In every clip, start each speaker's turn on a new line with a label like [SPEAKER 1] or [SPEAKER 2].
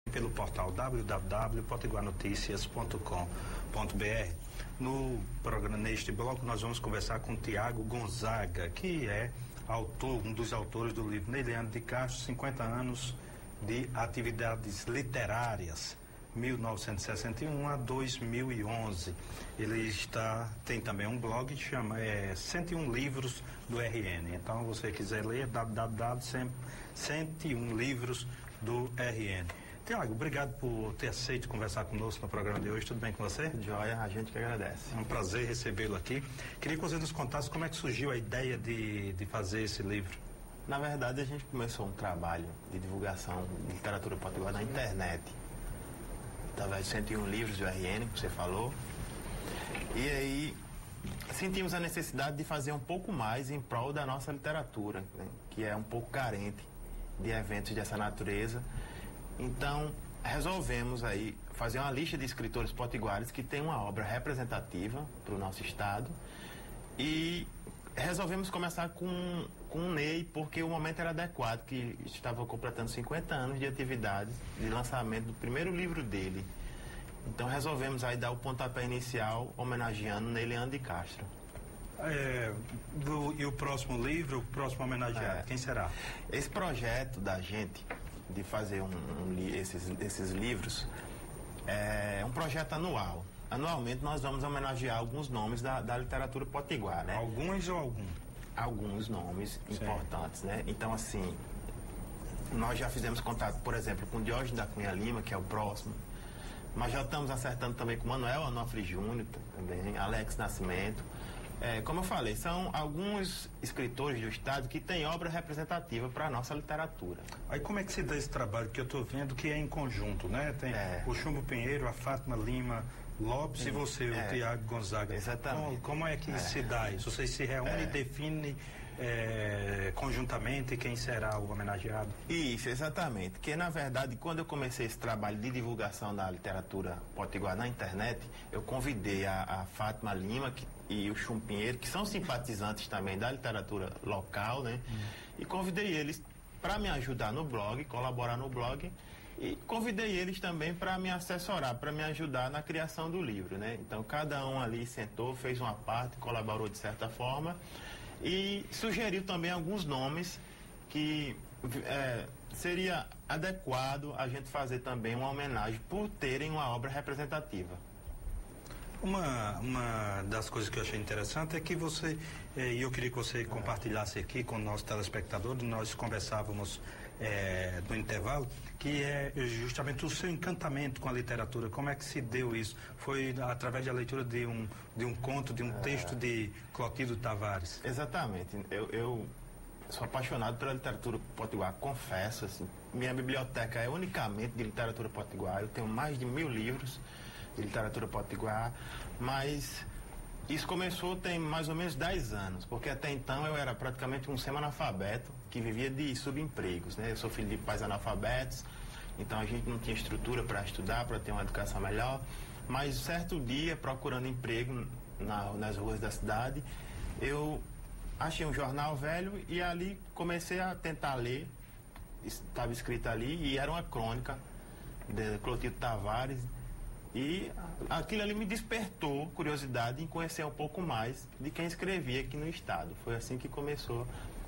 [SPEAKER 1] pelo portal www.potiguarnoticias.com.br. No programa, neste bloco, nós vamos conversar com Tiago Gonzaga, que é um dos autores do livro Neyliane de Castro, 50 anos de atividades literárias, 1961 a 2011. Ele tem também um blog que chama 101 Livros do RN. Então, se você quiser ler, www.101 Livros do RN. Tiago, obrigado por ter aceito conversar conosco no programa de hoje. Tudo bem com você?
[SPEAKER 2] Joia, a gente que agradece.
[SPEAKER 1] É um prazer recebê-lo aqui. Queria que você nos contasse como é que surgiu a ideia de fazer esse livro.
[SPEAKER 2] Na verdade, a gente começou um trabalho de divulgação de literatura potiguar na internet, através de 101 Livros do RN, que você falou. E aí sentimos a necessidade de fazer um pouco mais em prol da nossa literatura, né, que é um pouco carente de eventos dessa natureza. Então, resolvemos aí fazer uma lista de escritores potiguares que tem uma obra representativa para o nosso estado, e resolvemos começar com o Ney, porque o momento era adequado, que estava completando 50 anos de atividades de lançamento do primeiro livro dele. Então resolvemos aí dar o pontapé inicial homenageando Neyliane de Castro.
[SPEAKER 1] E o próximo livro, o próximo homenageado, quem será?
[SPEAKER 2] Esse projeto da gente de fazer esses livros é um projeto anual. Anualmente nós vamos homenagear alguns nomes da literatura potiguar, né?
[SPEAKER 1] Alguns ou algum?
[SPEAKER 2] Alguns nomes importantes, né? Então, assim, nós já fizemos contato, por exemplo, com Diógenes da Cunha Lima, que é o próximo, mas já estamos acertando também com Manuel Onofre Júnior, também, Alex Nascimento. Como eu falei, são alguns escritores do estado que têm obra representativa para a nossa literatura.
[SPEAKER 1] Aí como é que se dá esse trabalho que eu estou vendo que é em conjunto, né? Tem o Chumbo Pinheiro, a Fátima Lima Lopes e você, o Tiago Gonzaga.
[SPEAKER 2] Exatamente.
[SPEAKER 1] Como é que se dá isso? Vocês se reúnem e definem conjuntamente quem será o homenageado?
[SPEAKER 2] Isso, exatamente. Que na verdade, quando eu comecei esse trabalho de divulgação da literatura potiguar na internet, eu convidei a Fátima Lima e o Chumbo Pinheiro, que são simpatizantes também da literatura local, né? E convidei eles para me ajudar no blog, colaborar no blog, e convidei eles também para me assessorar, para me ajudar na criação do livro, né? Então cada um ali sentou, fez uma parte, colaborou de certa forma e sugeriu também alguns nomes que seria adequado a gente fazer também uma homenagem por terem uma obra representativa.
[SPEAKER 1] Uma das coisas que eu achei interessante é que você, e eu queria que você compartilhasse aqui com o nosso telespectador, nós conversávamos no intervalo, que é justamente o seu encantamento com a literatura. Como é que se deu isso? Foi através da leitura de um conto, de um texto de Clotilde Tavares?
[SPEAKER 2] Exatamente. Eu sou apaixonado pela literatura potiguar, confesso, assim. Minha biblioteca é unicamente de literatura potiguar, eu tenho mais de 1000 livros de literatura potiguar, mas isso começou tem mais ou menos 10 anos, porque até então eu era praticamente um semi-analfabeto que vivia de subempregos, né? Eu sou filho de pais analfabetos, então a gente não tinha estrutura para estudar, para ter uma educação melhor, mas certo dia, procurando emprego nas ruas da cidade, eu achei um jornal velho e ali comecei a tentar ler, estava escrito ali, e era uma crônica de Clotilde Tavares. E aquilo ali me despertou curiosidade em conhecer um pouco mais de quem escrevia aqui no estado. Foi assim que começou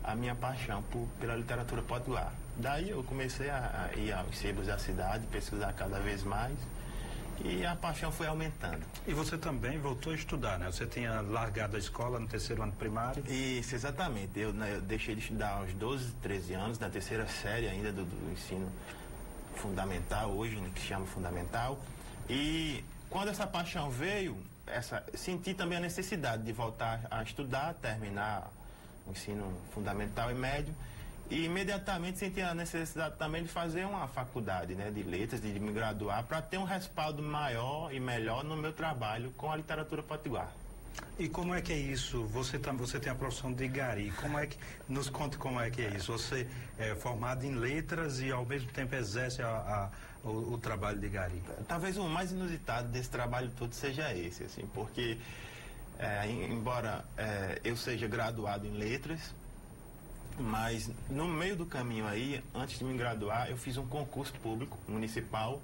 [SPEAKER 2] a minha paixão pela literatura potiguar. Daí eu comecei a ir aos sebos da cidade, pesquisar cada vez mais, e a paixão foi aumentando.
[SPEAKER 1] E você também voltou a estudar, né? Você tinha largado a escola no 3º ano primário?
[SPEAKER 2] Isso, exatamente. Eu deixei de estudar aos 12, 13 anos, na 3ª série ainda do ensino fundamental, hoje, né, que se chama fundamental. E quando essa paixão veio, senti também a necessidade de voltar a estudar, terminar o ensino fundamental e médio, e imediatamente senti a necessidade também de fazer uma faculdade, né, de letras, de me graduar, para ter um respaldo maior e melhor no meu trabalho com a literatura potiguar.
[SPEAKER 1] E como é que é isso? Você tem a profissão de gari. Nos conte como é que é isso? Você é formado em letras e ao mesmo tempo exerce o trabalho de gari.
[SPEAKER 2] Talvez o mais inusitado desse trabalho todo seja esse, assim, porque embora eu seja graduado em letras, Mas no meio do caminho aí, antes de me graduar, eu fiz um concurso público municipal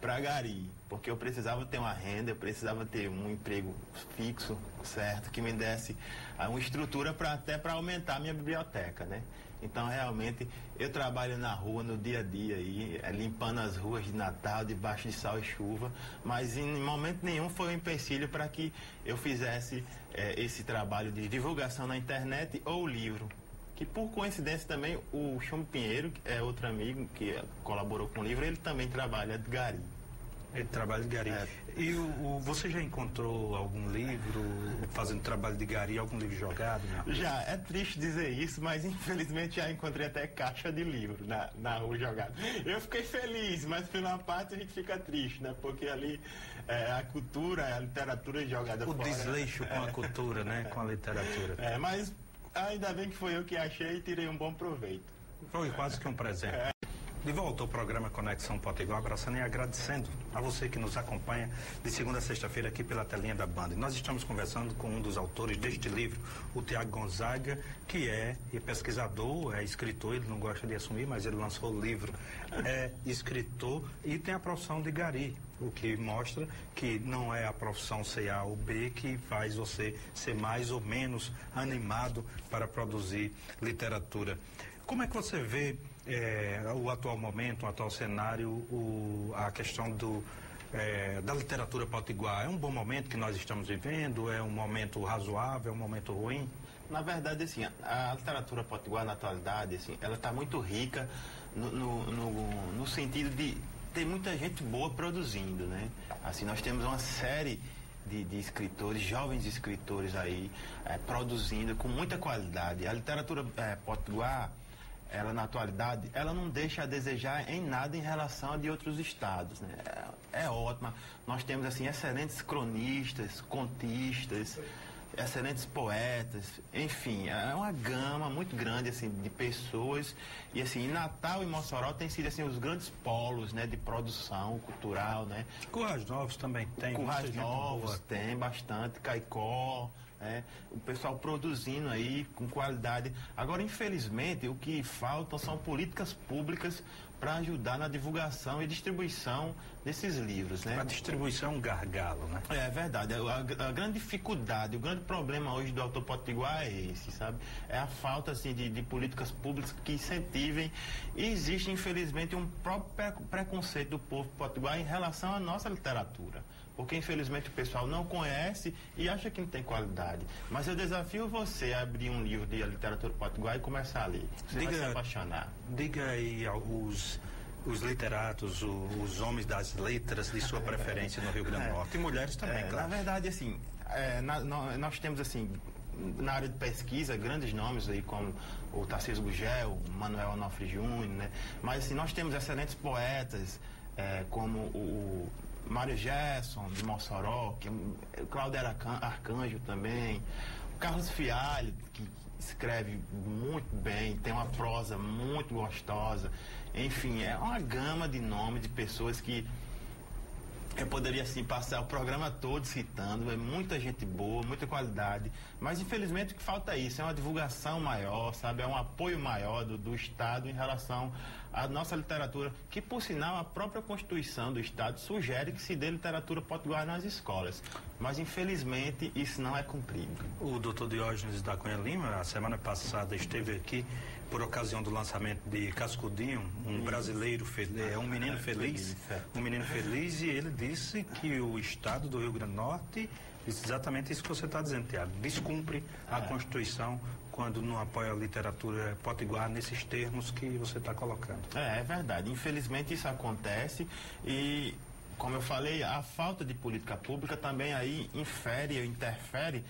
[SPEAKER 2] para gari, porque eu precisava ter uma renda, eu precisava ter um emprego fixo, certo, que me desse uma estrutura até para aumentar a minha biblioteca, né? Então, realmente, eu trabalho na rua, no dia a dia, aí, limpando as ruas de Natal, debaixo de sol e chuva, mas em momento nenhum foi um empecilho para que eu fizesse esse trabalho de divulgação na internet ou livro. Que, por coincidência, também, o Chumbo Pinheiro, que é outro amigo que colaborou com o livro, ele também trabalha de gari.
[SPEAKER 1] Ele trabalha de gari. E você já encontrou algum livro fazendo trabalho de gari, algum livro jogado?
[SPEAKER 2] Já, é triste dizer isso, mas infelizmente já encontrei até caixa de livro na rua jogado. Eu fiquei feliz, mas pela parte a gente fica triste, né? Porque ali a cultura, a literatura é jogada fora.
[SPEAKER 1] O desleixo com a cultura, né? Com a literatura.
[SPEAKER 2] Mas ainda bem que foi eu que achei e tirei um bom proveito.
[SPEAKER 1] Foi quase que um presente. De volta ao programa Conexão Potiguar, abraçando e agradecendo a você que nos acompanha de segunda a sexta-feira aqui pela telinha da Band. Nós estamos conversando com um dos autores deste livro, o Tiago Gonzaga, que é pesquisador, é escritor, ele não gosta de assumir, mas ele lançou o livro, é escritor e tem a profissão de gari, o que mostra que não é a profissão C, A ou B que faz você ser mais ou menos animado para produzir literatura. Como é que você vê o atual momento, o atual cenário, a questão da literatura potiguar? É um bom momento que nós estamos vivendo? É um momento razoável? É um momento ruim?
[SPEAKER 2] Na verdade, assim, a literatura potiguar na atualidade, assim, ela está muito rica no sentido de ter muita gente boa produzindo, né? Assim, nós temos uma série de escritores, jovens escritores aí, produzindo com muita qualidade. A literatura potiguar, ela na atualidade, ela não deixa a desejar em nada em relação a de outros estados, né? É ótima. Nós temos, assim, excelentes cronistas, contistas, excelentes poetas, enfim, é uma gama muito grande, assim, de pessoas. E, assim, Natal e Mossoró têm sido, assim, os grandes polos, né, de produção cultural, né?
[SPEAKER 1] Currais Novos também tem.
[SPEAKER 2] Currais Novos tem bastante, Caicó, o pessoal produzindo aí com qualidade. Agora, infelizmente, o que faltam são políticas públicas para ajudar na divulgação e distribuição desses livros, né?
[SPEAKER 1] A distribuição é um gargalo, né?
[SPEAKER 2] É verdade. A grande dificuldade, o grande problema hoje do autor potiguar é esse, sabe? É a falta, assim, de políticas públicas que incentivem. E existe, infelizmente, um próprio preconceito do povo potiguar em relação à nossa literatura. Porque, infelizmente, o pessoal não conhece e acha que não tem qualidade. Mas eu desafio você a abrir um livro de literatura potiguar e começar a ler. Você vai se apaixonar.
[SPEAKER 1] Diga aí os literatos, os homens das letras de sua preferência no Rio Grande do Norte. E mulheres também, claro.
[SPEAKER 2] Na verdade, assim, nós temos, assim, na área de pesquisa, grandes nomes aí como o Tarcísio Gugel, o Manuel Onofre Júnior, né? Mas, assim, nós temos excelentes poetas, como o Mário Gerson, de Mossoró, o Cláudio Arcanjo também, o Carlos Fialho, que escreve muito bem, tem uma prosa muito gostosa. Enfim, é uma gama de nomes de pessoas que eu poderia, assim, passar o programa todo citando. É muita gente boa, muita qualidade, mas infelizmente o que falta é isso, é uma divulgação maior, sabe? É um apoio maior do Estado em relação à nossa literatura, que, por sinal, a própria Constituição do Estado sugere que se dê literatura potiguar nas escolas, mas infelizmente isso não é cumprido.
[SPEAKER 1] O Dr. Diógenes da Cunha Lima, a semana passada, esteve aqui por ocasião do lançamento de Cascudinho, um brasileiro feliz, um menino feliz, e ele disse que o Estado do Rio Grande do Norte, exatamente isso que você está dizendo, Tiago, descumpre a Constituição quando não apoia a literatura potiguar nesses termos que você está colocando.
[SPEAKER 2] É verdade, infelizmente isso acontece e, como eu falei, a falta de política pública também aí interfere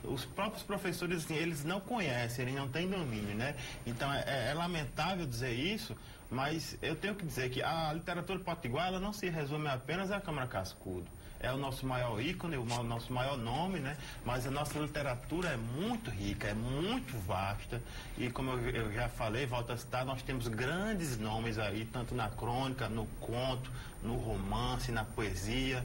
[SPEAKER 2] os próprios professores, assim, eles não conhecem, eles não têm domínio, né? Então é lamentável dizer isso, mas eu tenho que dizer que a literatura potiguar, ela não se resume apenas à Câmara Cascudo. É o nosso maior ícone, o nosso maior nome, né? Mas a nossa literatura é muito rica, é muito vasta e, como eu já falei, volto a citar, nós temos grandes nomes aí, tanto na crônica, no conto, no romance, na poesia.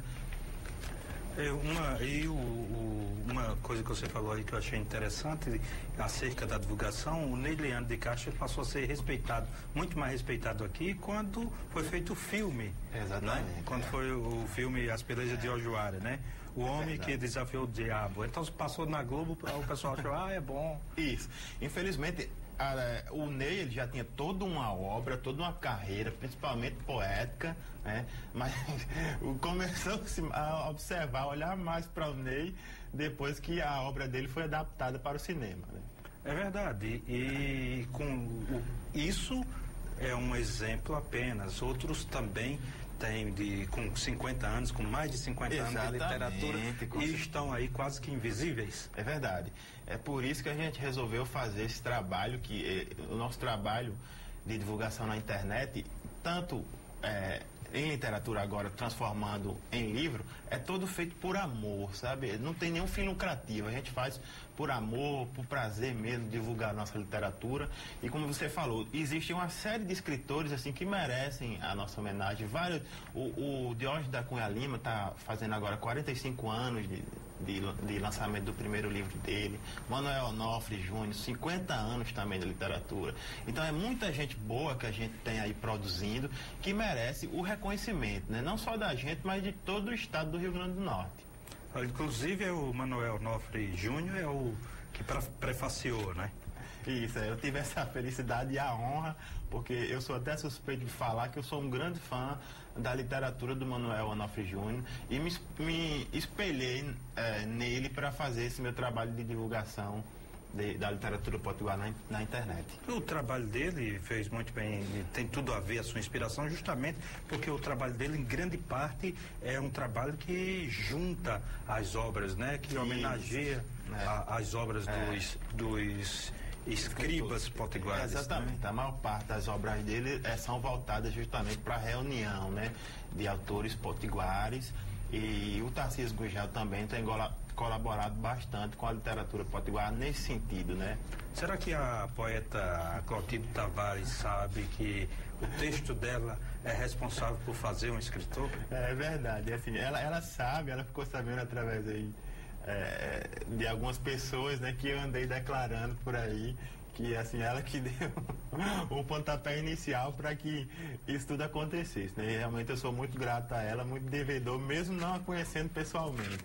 [SPEAKER 1] Uma coisa que você falou aí que eu achei interessante acerca da divulgação, o Ney Leandro de Castro passou a ser respeitado, muito mais respeitado aqui quando foi feito o filme.
[SPEAKER 2] Exatamente.
[SPEAKER 1] Né? Quando foi o filme As Pelejas de Ojuara, né? O homem que desafiou o diabo. Então passou na Globo, o pessoal achou, é bom.
[SPEAKER 2] Isso. Infelizmente, o Ney ele já tinha toda uma obra, toda uma carreira, principalmente poética, né? Mas começou a observar, olhar mais para o Ney depois que a obra dele foi adaptada para o cinema, né?
[SPEAKER 1] É verdade. E isso é um exemplo apenas. Outros também têm com 50 anos, com mais de 50 anos de literatura e estão aí quase que invisíveis.
[SPEAKER 2] É verdade. É por isso que a gente resolveu fazer esse trabalho, o nosso trabalho de divulgação na internet, tanto em literatura agora, transformando em livro, é todo feito por amor, sabe? Não tem nenhum fim lucrativo. A gente faz por amor, por prazer mesmo, divulgar a nossa literatura. E como você falou, existe uma série de escritores assim que merecem a nossa homenagem. O Diógenes da Cunha Lima está fazendo agora 45 anos de lançamento do primeiro livro dele. Manuel Onofre Júnior, 50 anos também de literatura. Então é muita gente boa que a gente tem aí produzindo que merece o reconhecimento, né? Não só da gente, mas de todo o estado do Rio Grande do Norte.
[SPEAKER 1] Inclusive o Manuel Onofre Júnior é o que prefaciou, né?
[SPEAKER 2] Isso, eu tive essa felicidade e a honra, porque eu sou até suspeito de falar que eu sou um grande fã da literatura do Manuel Onofre Júnior e me espelhei nele para fazer esse meu trabalho de divulgação da literatura potiguar na internet.
[SPEAKER 1] O trabalho dele fez muito bem, tem tudo a ver a sua inspiração, justamente porque o trabalho dele, em grande parte, é um trabalho que junta as obras, né? Que homenageia as obras dos escribas potiguares.
[SPEAKER 2] Exatamente, né? A maior parte das obras dele são voltadas justamente para a reunião, né, de autores potiguares, e o Tarcísio Gugel também tem colaborado bastante com a literatura potiguar nesse sentido, né?
[SPEAKER 1] Será que a poeta Clotilde Tavares sabe que o texto dela é responsável por fazer um escritor?
[SPEAKER 2] É verdade, assim, ela sabe, ela ficou sabendo através aí de algumas pessoas, né, que eu andei declarando por aí, que assim, ela que deu o pontapé inicial para que isso tudo acontecesse, né? E realmente eu sou muito grato a ela, muito devedor, mesmo não a conhecendo pessoalmente.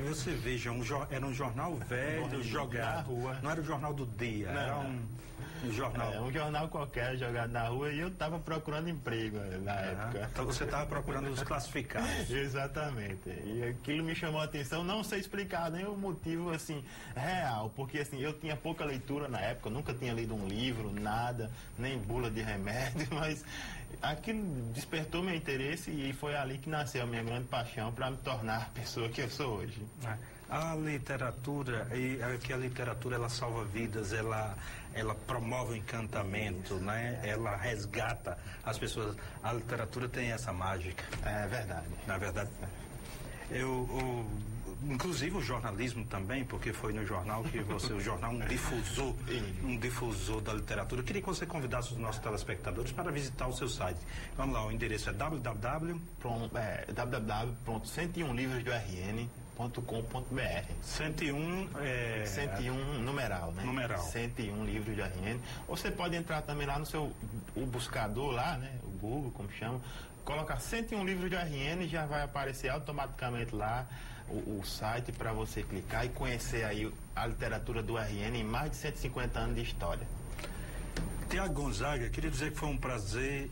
[SPEAKER 1] Você veja, era um jornal velho jogado na rua. Não era o jornal do dia,
[SPEAKER 2] não,
[SPEAKER 1] era um jornal.
[SPEAKER 2] Um jornal qualquer jogado na rua, e eu estava procurando emprego na época.
[SPEAKER 1] Então você estava procurando os classificados.
[SPEAKER 2] Exatamente. E aquilo me chamou a atenção, não sei explicar nem o motivo assim real, porque assim, eu tinha pouca leitura na época, nunca tinha lido um livro, nada, nem bula de remédio, mas aquilo despertou meu interesse e foi ali que nasceu a minha grande paixão para me tornar a pessoa que eu sou hoje.
[SPEAKER 1] A literatura, que a literatura ela salva vidas, ela promove o encantamento, né? Ela resgata as pessoas. A literatura tem essa mágica.
[SPEAKER 2] É verdade.
[SPEAKER 1] Na verdade, inclusive o jornalismo também, porque foi no jornal que o jornal um difusor da literatura. Eu queria que você convidasse os nossos telespectadores para visitar o seu site. Vamos lá, o endereço é
[SPEAKER 2] www.101livrosdorn.com.br. 101 numeral, né?
[SPEAKER 1] Numeral.
[SPEAKER 2] 101 livros de RN. Você pode entrar também lá no o buscador lá, né? O Google, como chama. Colocar 101 livros de RN, já vai aparecer automaticamente lá o site para você clicar e conhecer aí a literatura do RN em mais de 150 anos de história.
[SPEAKER 1] Tiago Gonzaga, queria dizer que foi um prazer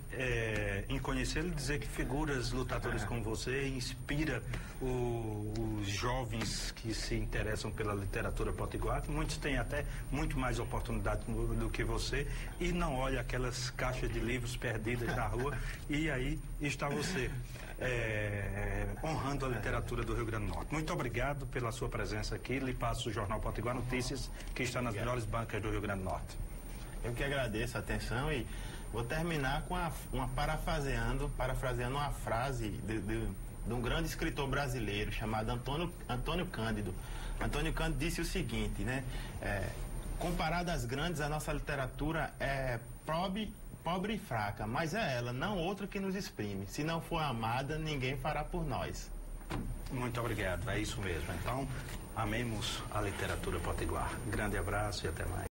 [SPEAKER 1] em conhecê-lo e dizer que figuras lutadoras como você inspira os jovens que se interessam pela literatura potiguar, que muitos têm até muito mais oportunidade do que você e não olha aquelas caixas de livros perdidas na rua e aí está você honrando a literatura do Rio Grande do Norte. Muito obrigado pela sua presença aqui. Lhe passo o Jornal Potiguar Notícias, que está nas melhores bancas do Rio Grande do Norte.
[SPEAKER 2] Eu que agradeço a atenção e vou terminar com parafraseando uma frase de um grande escritor brasileiro chamado Antônio Cândido. Antônio Cândido disse o seguinte, né? Comparada às grandes, a nossa literatura é pobre e fraca, mas é ela, não outra, que nos exprime. Se não for amada, ninguém fará por nós.
[SPEAKER 1] Muito obrigado, é isso mesmo. Então, amemos a literatura potiguar. Grande abraço e até mais.